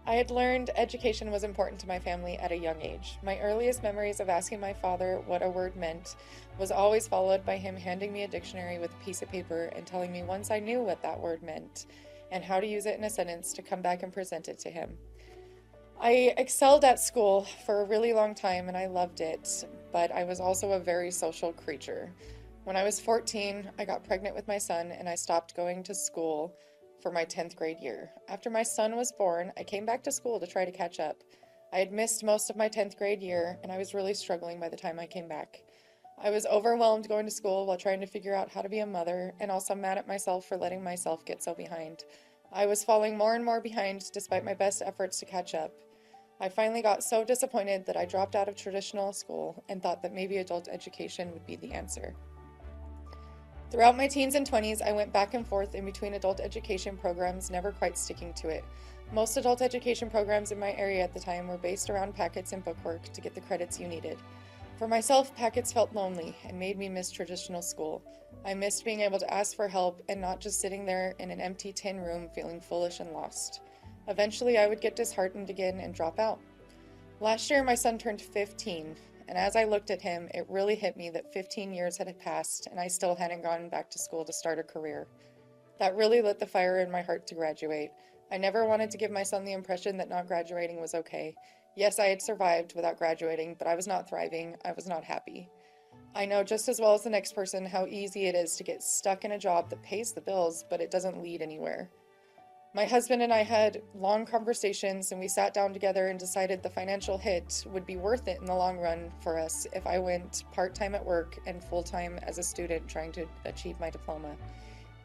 I had learned education was important to my family at a young age. My earliest memories of asking my father what a word meant was always followed by him handing me a dictionary with a piece of paper and telling me once I knew what that word meant and how to use it in a sentence to come back and present it to him. I excelled at school for a really long time and I loved it, but I was also a very social creature. When I was 14, I got pregnant with my son and I stopped going to school for my 10th grade year. After my son was born, I came back to school to try to catch up. I had missed most of my 10th grade year and I was really struggling by the time I came back. I was overwhelmed going to school while trying to figure out how to be a mother and also mad at myself for letting myself get so behind. I was falling more and more behind despite my best efforts to catch up. I finally got so disappointed that I dropped out of traditional school and thought that maybe adult education would be the answer. Throughout my teens and 20s, I went back and forth in between adult education programs, never quite sticking to it. Most adult education programs in my area at the time were based around packets and bookwork to get the credits you needed. For myself, packets felt lonely and made me miss traditional school. I missed being able to ask for help and not just sitting there in an empty tin room feeling foolish and lost. Eventually, I would get disheartened again and drop out. Last year, my son turned 15, and as I looked at him, it really hit me that 15 years had passed and I still hadn't gone back to school to start a career. That really lit the fire in my heart to graduate. I never wanted to give my son the impression that not graduating was okay. Yes, I had survived without graduating, but I was not thriving. I was not happy. I know just as well as the next person how easy it is to get stuck in a job that pays the bills, but it doesn't lead anywhere. My husband and I had long conversations and we sat down together and decided the financial hit would be worth it in the long run for us if I went part-time at work and full-time as a student trying to achieve my diploma.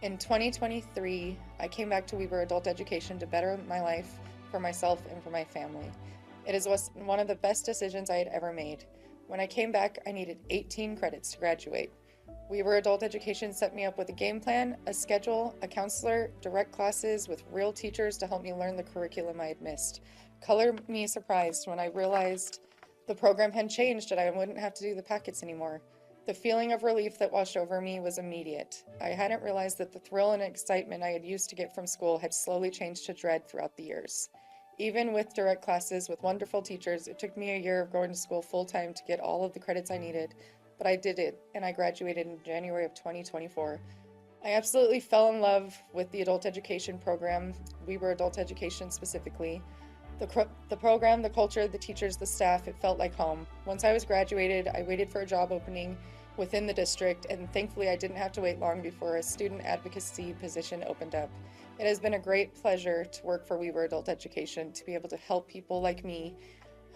In 2023, I came back to Weber Adult Education to better my life for myself and for my family. It was one of the best decisions I had ever made. When I came back, I needed 18 credits to graduate. Weber Adult Education set me up with a game plan, a schedule, a counselor, direct classes with real teachers to help me learn the curriculum I had missed. Color me surprised when I realized the program had changed and I wouldn't have to do the packets anymore. The feeling of relief that washed over me was immediate. I hadn't realized that the thrill and excitement I had used to get from school had slowly changed to dread throughout the years. Even with direct classes with wonderful teachers, it took me a year of going to school full time to get all of the credits I needed, but I did it, and I graduated in January of 2024. I absolutely fell in love with the adult education program, Weber Adult Education specifically. The program, the culture, the teachers, the staff, it felt like home. Once I was graduated, I waited for a job opening within the district, and thankfully I didn't have to wait long before a student advocacy position opened up. It has been a great pleasure to work for Weber Adult Education, to be able to help people like me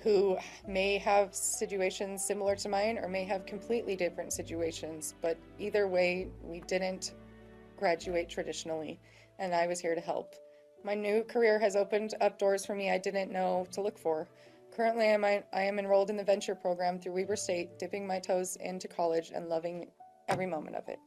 who may have situations similar to mine or may have completely different situations, but either way, we didn't graduate traditionally, and I was here to help. My new career has opened up doors for me I didn't know to look for. Currently, I am enrolled in the venture program through Weber State, dipping my toes into college and loving every moment of it.